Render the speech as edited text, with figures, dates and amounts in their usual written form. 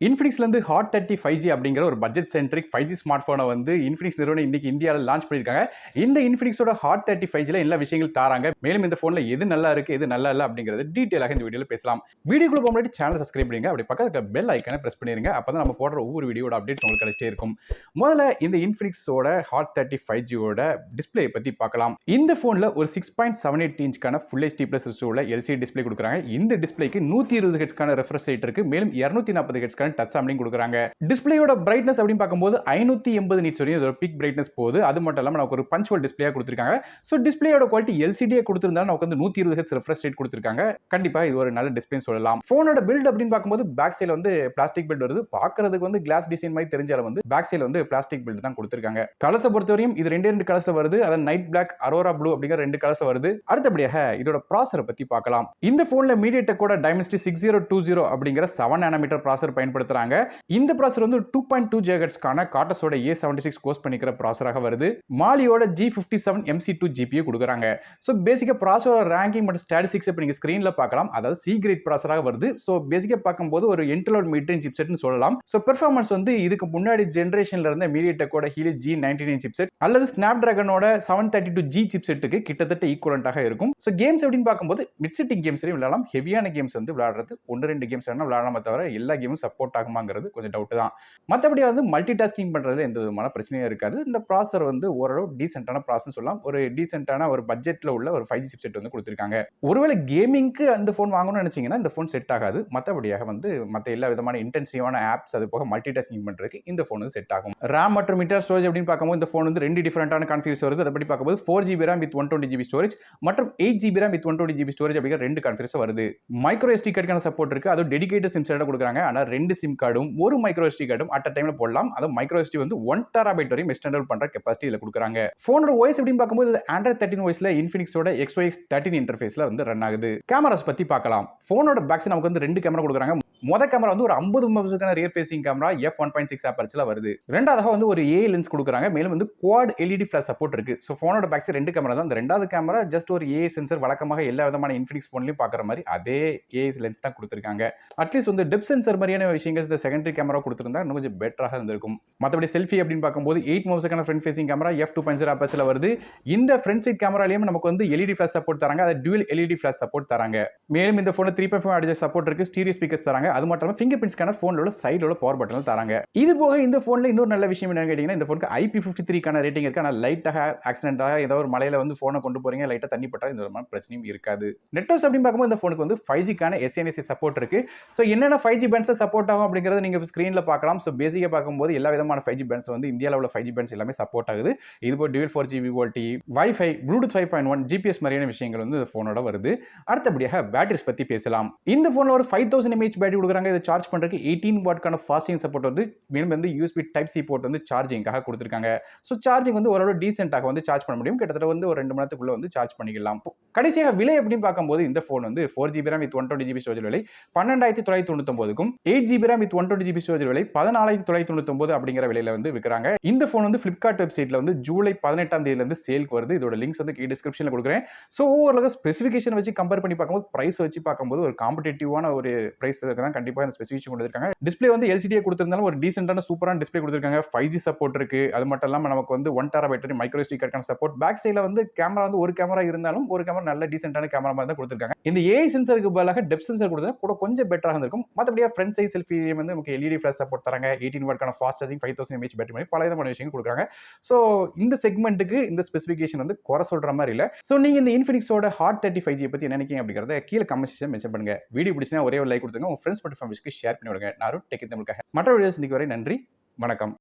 இன்ஃபினிக்ஸ்லேருந்து hot 30 5G அப்படிங்கிற ஒரு budget centric 5G smart ஃபோனை வந்து இன்ஃபினிக்ஸ் நிறுவனம் இன்னைக்கு இந்தியாவில் லான்ச் பண்ணியிருக்காங்க. இந்த இன்ஃபினிக்ஸோட ஹாட் 30 5Gல எல்லா விஷயங்கள் தாராங்க. மேலும் இந்த ஃபோனில் எது நல்லா இருக்கு எது நல்லா இல்லை அப்படிங்கிறது டீட்டெயிலாக இந்த வீடியோவில் பேசலாம். வீடியோக்குள்ள போக முன்னாடி சேனல் சப்ஸ்கிரைப் பண்ணுங்க, அப்படி பக்கத்தில் பெல் ஐக்கானை பிரஸ் பண்ணிருங்க. அப்பதான் நம்ம போடுற ஒவ்வொரு வீடியோட அப்டேட் உங்களுக்கு கிடைச்சிட்டே இருக்கும். முதல்ல இந்த இன்ஃபினிக்ஸோட ஹாட் 30 5Gயோட டிஸ்பிளே பத்தி பார்க்கலாம். இந்த ஃபோனில் ஒரு 6.78 இன்ச்க்கான full HD plus resolution LCD display கொடுக்குறாங்க. இந்த டிஸ்பிளேக்கு 120 ஹெர்ட்ஸ்க்கான ரெஃப்ரெஷ் ரேட் இருக்கு. மேலும் 240 ஹெர்ட்ஸ்க்கான டச் சாம்பிளிங் கொடுக்குறாங்க. டிஸ்பிளேயோட பிரைட்னஸ் அப்படின்னு பார்க்கும்போது 580 நிட்ஸ் வரையும் இதோட பீக் பிரைட்னஸ் போகுது. அது மட்டும் இல்லாம நமக்கு ஒரு பஞ்சுவல் டிஸ்பிளேயா கொடுத்திருக்காங்க. சோ டிஸ்பிளேயோட குவாலிட்டி LCD கொடுத்திருந்தாலும் நமக்கு வந்து 120 ஹெர்ட்ஸ் ரெஃப்ரெஷ் ரேட் கொடுத்திருக்காங்க. கண்டிப்பா இது ஒரு நல்ல டிஸ்பிளே சொல்லலாம். போனோட பில்ட் அப்படின்னு பார்க்கும்போது பேக் சைடுல வந்து பிளாஸ்டிக் பில்ட் வருது. பார்க்கிறதுக்கு வந்து கிளாஸ் டிசைன் மாதிரி தெரிஞ்சாலும் வந்து பேக் சைடுல வந்து பிளாஸ்டிக் பில்ட் தான் கொடுத்திருக்காங்க. கலர்ஸை பொறுத்தவரையும் இது ரெண்டு கலர்ஸ் வருது. அத நைட் பிளாக், அரோரா ப்ளூ அப்படிங்கிற ரெண்டு கலர்ஸ் வருது. அடுத்தபடியாக இதோட ப்ராசஸரை பத்தி பார்க்கலாம். இந்த போன்ல மீடியாடெக்கோட டைமென்சிட்டி 6020 அப்படிங்கிற 7 நானோமீட்டர் ப்ராசஸர் பயன்படுத்துறாங்க. இந்த ப்ராசஸர் வந்து 2.2 GHz-க்கான கார்டஸோட A76 கோர்ஸ் பண்ணிக்கிற ப்ராசஸராக வருது. மாலியோட G57 MC2 GPU கொடுக்குறாங்க. ஸோ பேசிக்கா ப்ராசஸரோட ரேங்கிங் மற்றும் ஸ்டாட்டிஸ்டிக்ஸ் இப்போ நீங்க ஸ்கிரீன்ல பார்க்கலாம். அதாவது C கிரேட் ப்ராசஸராக வருது. ஸோ பேசிக்கா பார்க்கும்போது ஒரு இன்டெல் மிட் ரேஞ்ச் சிப்செட்னு சொல்லலாம். ஸோ பெர்ஃபார்மன்ஸ் வந்து இதுக்கு முன்னாடி ஜெனரேஷன்ல இருந்த மீடியாடெக்கோட ஹீலியோ G99 சிப்செட் அல்லது ஸ்னாப்டிராகனோட 732G சிப்செட்டுக்கு கிட்டத்தட்ட ஈக்குவலண்டாக இருக்கும். ஸோ கேம்ஸ் அப்படின்னு பார்க்கும்போது மிட் செட்டிங் கேம்ஸ் விளையாடலாம். ஹெவியான கேம்ஸ் வந்து விளையாடுறது 1-2 கேம்ஸ் வேணா விளையாடலாமே தவிர எல்லா கேமும் சப்போர்ட் ஆகுமாங்கிறது கொஞ்சம் டவுட் தான். மற்றபடி வந்து மல்டி டாஸ்கிங் பண்றதுல எந்த விதமான பிரச்சனையும் இருக்காது. இந்த ப்ராசஸர் வந்து ஓரளவு டீசென்டான ப்ராசஸ் சொல்லலாம். ஒரு டீசென்டான ஒரு பட்ஜெட்ல உள்ள ஒரு 5G சிப்செட் வந்து கொடுத்திருக்காங்க. ஒருவேளை கேமிங்க்கு அந்த ஃபோன் வாங்கணும்னு நினைச்சீங்கன்னா இந்த ஃபோன் செட் ஆகாது. மற்றபடியாக வந்து மற்ற எல்லா விதமான இன்டென்சிவான ஆப்ஸ் அது போக மல்டி டாஸ்கிங் பண்றதுக்கு இந்த ஃபோன் வந்து செட் ஆகும். RAM மற்றும் இன்டர்னல் ஸ்டோரேஜ் அப்படின்னு பார்க்கும்போது இந்த ஃபோன் வந்து ரெண்டு டிஃபரெண்டான கான்ஃபிகரேஷன் வருது. அதபடி பார்க்கும்போது 4GB RAM with 120GB storage மற்றும் 8GB RAM with 120GB storage அப்படிங்கிற ரெண்டு கான்ஃபிகரேஷன் வருது. மைக்ரோ SD கார்டுக்கான சப்போர்ட் இருக்கு. அது டெடிகேட்டட் சிம் கார்டு கொடுக்குறாங்க. ஆனா ரெண்டு சிம் கார்டும் ஒரு மைக்ரோ SD கார்டும் அட் டைம்ல போடலாம். அது மைக்ரோ SD வந்து 1 TB வரையும் எக்ஸ்டெண்டபிள் பண்ற கெபாசிட்டி இதுல கொடுக்குறாங்க. போனோட OS அப்படின்னு பார்க்கும்போது Android 13 OSல இன்ஃபினிக்ஸோட XOX 13 இன்டர்ஃபேஸ்ல வந்து ரன் ஆகுது. கேமராஸ் பத்தி பார்க்கலாம். போனோட பேக் சைடு நமக்கு வந்து ரெண்டு கேமரா கொடுக்குறாங்க. மொத கேமரா வந்து ஒரு 50 மெகாபிக்சலுக்கான ரியர் ஃபேசிங் கேமரா f1.6 அபர்ச்சர்ல வருது. ரெண்டாவதாக வந்து ஒரு AI லென்ஸ் கொடுக்குறாங்க. மேலும் வந்து குவாட் LED ஃபிளாஷ் சப்போர்ட் இருக்கு. சோ போனோட பேக் சைடு ரெண்டு கேமரா தான். அந்த ரெண்டாவது கேமரா ஜஸ்ட் ஒரு AI சென்சர் வழக்கமாக எல்லா விதமான இன்ஃபினிக்ஸ் போன்லயும் பார்க்குற மாதிரி அதே AI லென்ஸ் தான் கொடுத்திருக்காங்க. அட்லீஸ்ட் வந்து டெப்த் சென்சர் மாதிரியான விஷயங்கள் இந்த செகண்டரி கேமரா கொடுத்திருந்தா இன்னும் கொஞ்சம் பெட்டராக இருந்திருக்கும். மற்றபடி செல்ஃபி அப்படின்னு பார்க்கும்போது 8 மெகாபிக்சலுக்கான ஃப்ரண்ட் ஃபேசிங் கேமரா f2.0 அபர்ச்சர்ல வருது. இந்த ஃப்ரண்ட் சைட் கேமராலயும் நமக்கு வந்து LED ஃபிளாஷ் சப்போர்ட் தராங்க. அது டுவல் LED ஃபிளாஷ் சப்போர்ட் தராங்க. மேலும் இந்த போன்ல 3.5 ஆடியோ சப்போர்ட் இருக்கு. ஸ்டீரியோ ஸ்பீக்கர்ஸ் தராங்க. அது மட்டும் இல்லாம ஃபிங்கர் ஸ்கேனர் போன்ல சைடுல பவர் பட்டன் தராங்க. இது போக இந்த போன்ல இன்னொரு நல்ல விஷயம் என்னன்னு கேட்டீங்கன்னா இந்த போனுக்கு IP53 ரேட்டிங் இருக்கு. ஆனா லைட்டாக ஆக்சிடென்ட்டாக ஏதோ ஒரு மலையில வந்து போனை கொண்டு போறீங்க, லைட்டா தண்ணி பட்டா இந்த மாதிரி பிரச்சனையும் இருக்காது. நெட்வொர்க்ஸ் அப்படின்னு பார்க்கும்போது இந்த போனுக்கு வந்து 5G-க்கான SNSA சப்போர்ட் இருக்கு. சோ என்னென்ன 5G பேண்ட்ஸ் சப்போர்ட் ஆகும் அப்படிங்கறத நீங்க ஸ்கிரீன்ல பார்க்கலாம். சோ பேசிக்கா பார்க்கும்போது எல்லா விதமான 5G பேண்ட்ஸ் வந்து இந்தியால உள்ள 5G பேண்ட்ஸ் எல்லாமே சப்போர்ட் ஆகுது. இது போல dual 4G VoLTE, Wi-Fi, Bluetooth 5.1, GPS மாதிரியான விஷயங்கள் வந்து இந்த போனோட வருது. அடுத்தபடியாக பேட்டரிஸ் பத்தி பேசலாம். இந்த போன்ல ஒரு 5000 mAh பேட்டரி கொடுக்குறாங்க. இதை சார்ஜ் பண்றதுக்கு 18 வாட்க்கான ஃபாஸ்ட் சார்ஜிங் சப்போர்ட் வந்து மேலும் வந்து USB Type-C போர்ட் வந்து சார்ஜிங்காக கொடுத்திருக்காங்க. சோ சார்ஜிங் வந்து ஓரளவு டீசென்ட்டாக வந்து சார்ஜ் பண்ண முடியும். கிட்டத்தட்ட வந்து ஒரு 2 மணி நேரத்துக்குள்ள வந்து சார்ஜ் பண்ணிக்கலாம். கடைசியாக விலை அப்படின்னு பார்க்கும்போது இந்த போன் வந்து 4GB RAM with 120GB storage விலை 12999க்கும் 8GB RAM with 120GB storage விலை 14999 அப்படிங்கிற விலையில வந்து விற்கிறாங்க. இந்த போன் வந்து Flipkart வெப்சைட்ல வந்து ஜூலை 18ஆம் தேதியில இருந்து சேல்க்கு வருது. இதோட லிங்க்ஸ் வந்து டிஸ்கிரிப்ஷன்ல கொடுக்குறேன். சோ ஓவரால் ஸ்பெசிஃபிகேஷன் வச்சு கம்பேர் பண்ணி பார்க்கும்போது பிரைஸ் வச்சு பார்க்கும்போது ஒரு காம்படிட்டிவான ஒரு பிரைஸ் தான் கண்டிப்பா இந்த ஸ்பெசிஃபிகேஷன் கொடுத்திருக்காங்க. டிஸ்ப்ளே வந்து LCD கொடுத்திருந்தாலும் ஒரு டீசென்ட்டான சூப்பரான டிஸ்ப்ளே கொடுத்திருக்காங்க. 5G சப்போர்ட் இருக்கு. அது மட்டும் இல்லாம நமக்கு வந்து 1 TB மைக்ரோ SD கார்டுக்கான சப்போர்ட். பேக் சைடுல வந்து கேமரா வந்து ஒரு கேமரா இருந்தாலும் ஒரு கேமரா நல்ல டீசென்ட்டான கேமரா மாதிரி தான் கொடுத்திருக்காங்க. இந்த AI சென்சருக்கு பதிலாக டெப்த் சென்சர் கொடுத்தா கூட கொஞ்சம் பெட்டராக இருந்திருக்கும். மற்றபடியா ஃப்ரண்ட் சைடு செல்ஃபி வந்து நமக்கு LED ஃபிளாஷ் சப்போர்ட் தராங்க. 18 வாட்க்கான ஃபாஸ்ட் சார்ஜிங், 5000 mAh பேட்டரி மாதிரி பல விதமான விஷயங்கள் கொடுக்குறாங்க. சோ இந்த செக்மெண்ட்டுக்கு இந்த ஸ்பெசிஃபிகேஷன் வந்து குறை சொல்ற மாதிரி இல்ல. சோ நீங்க இந்த இன்ஃபினிக்ஸோட ஹாட் 30 5G பத்தி என்ன நினைக்கிறீங்க அப்படிங்கறத கீழ கமெண்ட் செக்ஷன்ல மென்ஷன் பண்ணுங்க. வீடியோ பிடிச்சா ஒரே ஒரு லைக் கொடுத்துங்க. உங்க ஃப்ரெண்ட்ஸ் மற்றும் ஃபேமிலிக்கு ஷேர் பண்ணி விடுங்க. நான் டெக் தமிழுக்காக மற்ற வீடியோஸ் சந்திக்கும் வரை நன்றி, வணக்கம்.